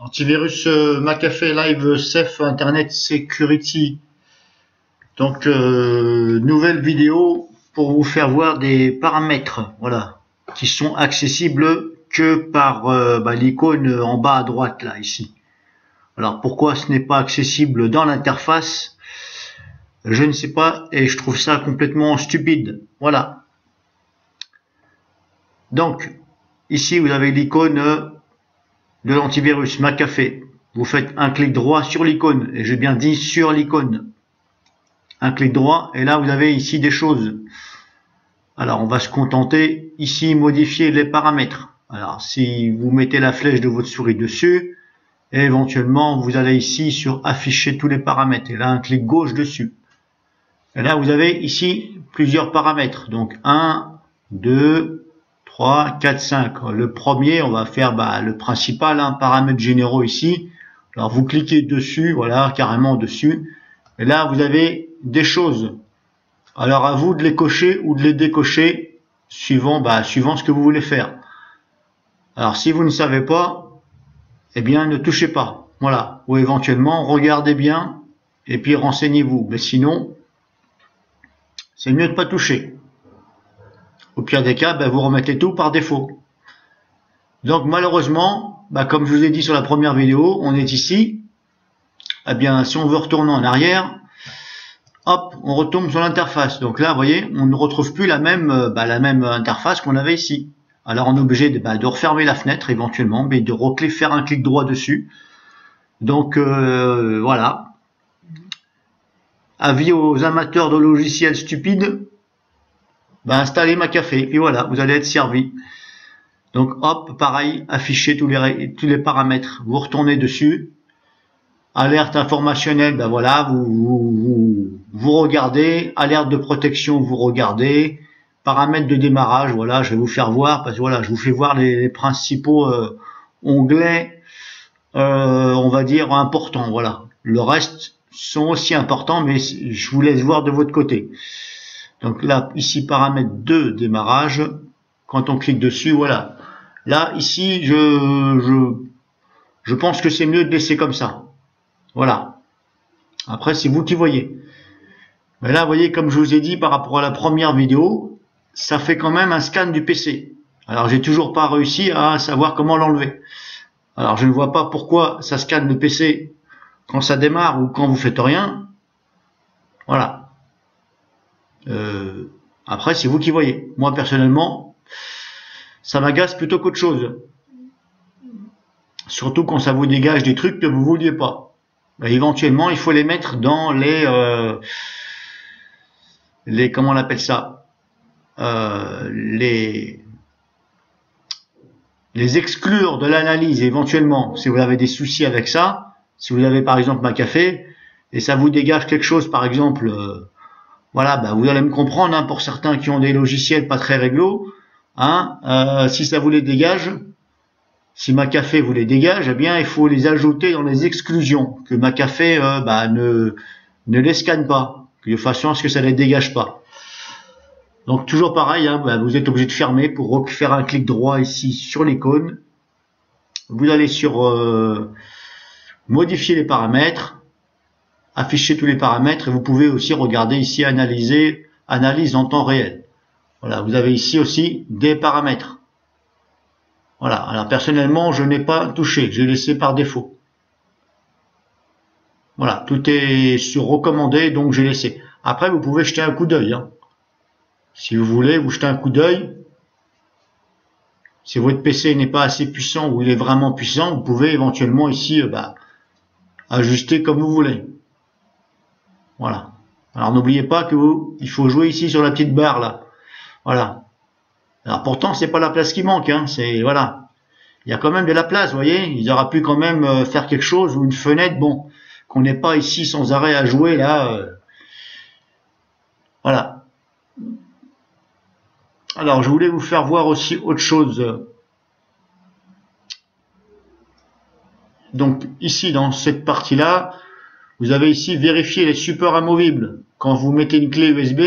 Antivirus McAfee Live Safe Internet Security. Donc nouvelle vidéo pour vous faire voir des paramètres, voilà, qui sont accessibles que par l'icône en bas à droite là ici. Alors pourquoi ce n'est pas accessible dans l'interface? Je ne sais pas et je trouve ça complètement stupide. Voilà. Donc ici vous avez l'icône de l'antivirus McAfee. Vous faites un clic droit sur l'icône, et j'ai bien dit sur l'icône. Un clic droit, et là vous avez ici des choses. Alors on va se contenter ici modifier les paramètres. Alors si vous mettez la flèche de votre souris dessus, et éventuellement vous allez ici sur afficher tous les paramètres, et là un clic gauche dessus. Et là vous avez ici plusieurs paramètres, donc 1, 2, 3, 4, 5. Le premier, on va faire le principal, paramètres généraux ici. Alors vous cliquez dessus, voilà, carrément dessus. Et là, vous avez des choses. Alors à vous de les cocher ou de les décocher, suivant ce que vous voulez faire. Alors si vous ne savez pas, eh bien ne touchez pas. Voilà. Ou éventuellement, regardez bien et puis renseignez-vous. Mais sinon, c'est mieux de pas toucher. Au pire des cas, vous remettez tout par défaut. Donc malheureusement, comme je vous ai dit sur la première vidéo, on est ici. Eh bien, si on veut retourner en arrière, hop, on retombe sur l'interface. Donc là, vous voyez, on ne retrouve plus la même interface qu'on avait ici. Alors on est obligé de refermer la fenêtre éventuellement, mais de faire un clic droit dessus. Donc voilà. Avis aux amateurs de logiciels stupides. Installez McAfee, et voilà, vous allez être servi. Donc hop, pareil, afficher tous les paramètres. Vous retournez dessus. Alerte informationnelle, voilà, vous regardez. Alerte de protection, vous regardez. Paramètres de démarrage, voilà, je vais vous faire voir, parce que voilà, je vous fais voir les principaux onglets, on va dire, importants, voilà. Le reste sont aussi importants, mais je vous laisse voir de votre côté. Donc là, ici, paramètres de démarrage. Quand on clique dessus, voilà. Là, ici, je pense que c'est mieux de laisser comme ça. Voilà. Après, c'est vous qui voyez. Mais là, vous voyez, comme je vous ai dit par rapport à la première vidéo, ça fait quand même un scan du PC. Alors, j'ai toujours pas réussi à savoir comment l'enlever. Alors, je ne vois pas pourquoi ça scanne le PC quand ça démarre ou quand vous faites rien. Voilà. Après, c'est vous qui voyez. Moi, personnellement, ça m'agace plutôt qu'autre chose. Surtout quand ça vous dégage des trucs que vous vouliez pas. Éventuellement, il faut les mettre dans les comment on appelle ça, les exclure de l'analyse éventuellement. Si vous avez des soucis avec ça, si vous avez par exemple McAfee et ça vous dégage quelque chose, par exemple. Voilà, vous allez me comprendre, pour certains qui ont des logiciels pas très réglo, si ça vous les dégage, si McAfee vous les dégage, eh bien il faut les ajouter dans les exclusions, que McAfee ne les scanne pas, de façon à ce que ça les dégage pas. Donc toujours pareil, vous êtes obligé de fermer pour faire un clic droit ici sur l'icône. Vous allez sur modifier les paramètres. Afficher tous les paramètres et vous pouvez aussi regarder ici analyse en temps réel. Voilà, vous avez ici aussi des paramètres. Voilà, alors personnellement je n'ai pas touché, j'ai laissé par défaut. Voilà, tout est sur recommandé, donc j'ai laissé. Après vous pouvez jeter un coup d'œil. Si vous voulez, vous jetez un coup d'œil. Si votre PC n'est pas assez puissant ou il est vraiment puissant, vous pouvez éventuellement ici ajuster comme vous voulez. Voilà. Alors n'oubliez pas il faut jouer ici sur la petite barre là. Voilà. Alors pourtant c'est pas la place qui manque, c'est voilà. Il y a quand même de la place, vous voyez. Il aura pu quand même faire quelque chose ou une fenêtre, qu'on n'est pas ici sans arrêt à jouer là. Voilà. Alors je voulais vous faire voir aussi autre chose. Donc ici dans cette partie là. Vous avez ici vérifier les supports amovibles. Quand vous mettez une clé USB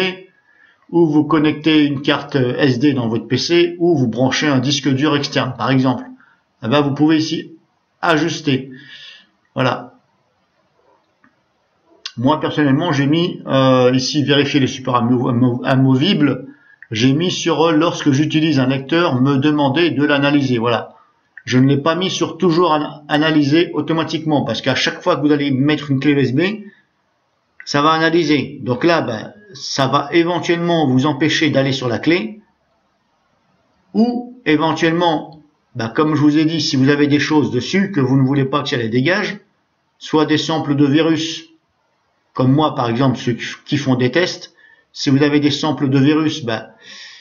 ou vous connectez une carte SD dans votre PC ou vous branchez un disque dur externe, par exemple. Vous pouvez ici ajuster. Voilà. Moi, personnellement, j'ai mis ici vérifier les supports amovibles. J'ai mis sur lorsque j'utilise un lecteur, me demander de l'analyser. Voilà. Je ne l'ai pas mis sur toujours analyser automatiquement parce qu'à chaque fois que vous allez mettre une clé USB, ça va analyser. Donc là, ben, ça va éventuellement vous empêcher d'aller sur la clé ou éventuellement, ben, comme je vous ai dit, si vous avez des choses dessus que vous ne voulez pas que ça les dégage, soit des samples de virus, comme moi par exemple, ceux qui font des tests, si vous avez des samples de virus, ben,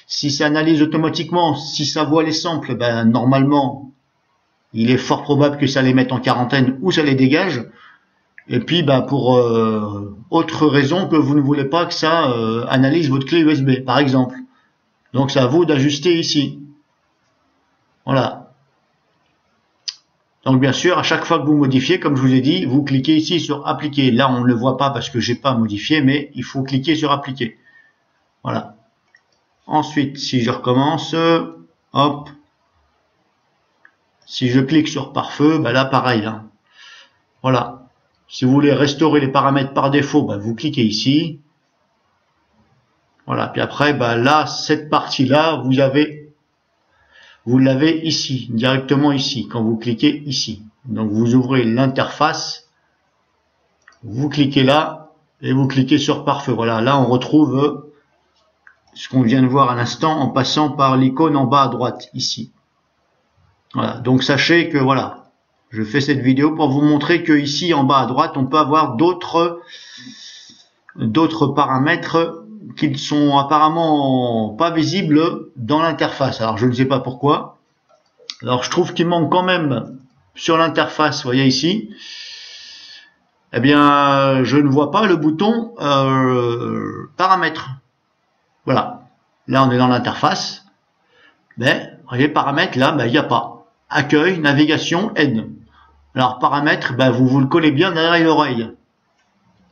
si ça analyse automatiquement, si ça voit les samples, ben, normalement, il est fort probable que ça les mette en quarantaine ou ça les dégage. Et puis, ben, pour autre raison que vous ne voulez pas que ça analyse votre clé USB, par exemple. Donc, c'est à vous d'ajuster ici. Voilà. Donc, bien sûr, à chaque fois que vous modifiez, comme je vous ai dit, vous cliquez ici sur appliquer. Là, on ne le voit pas parce que j'ai pas modifié, mais il faut cliquer sur appliquer. Voilà. Ensuite, si je recommence, hop. Si je clique sur pare-feu, ben là, pareil. Hein. Voilà. Si vous voulez restaurer les paramètres par défaut, ben vous cliquez ici. Voilà. Puis après, ben là, cette partie-là, vous l'avez ici, directement ici, quand vous cliquez ici. Donc, vous ouvrez l'interface, vous cliquez là, et vous cliquez sur pare-feu. Voilà. Là, on retrouve ce qu'on vient de voir à l'instant en passant par l'icône en bas à droite, ici. Voilà. Donc, sachez que, voilà. Je fais cette vidéo pour vous montrer que ici en bas à droite, on peut avoir d'autres paramètres qui ne sont apparemment pas visibles dans l'interface. Alors je ne sais pas pourquoi. Alors je trouve qu'il manque quand même sur l'interface, vous voyez ici. Eh bien, je ne vois pas le bouton paramètres. Voilà. Là, on est dans l'interface. Mais, vous voyez, paramètres, là, ben, il n'y a pas. Accueil, navigation, aide. Alors, paramètres, ben, vous le collez bien derrière l'oreille.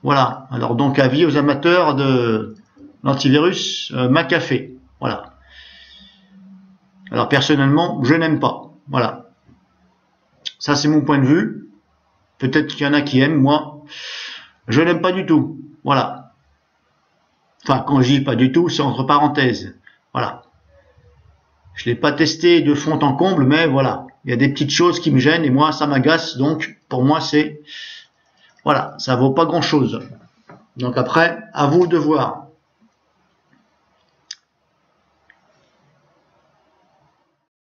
Voilà. Alors, donc, avis aux amateurs de l'antivirus McAfee. Voilà. Alors, personnellement, je n'aime pas. Voilà. Ça, c'est mon point de vue. Peut-être qu'il y en a qui aiment. Moi, je n'aime pas du tout. Voilà. Enfin, quand je dis pas du tout, c'est entre parenthèses. Voilà. Je l'ai pas testé de fond en comble, mais voilà. Il y a des petites choses qui me gênent et moi, ça m'agace. Donc, pour moi, c'est... Voilà, ça vaut pas grand-chose. Donc après, à vous de voir.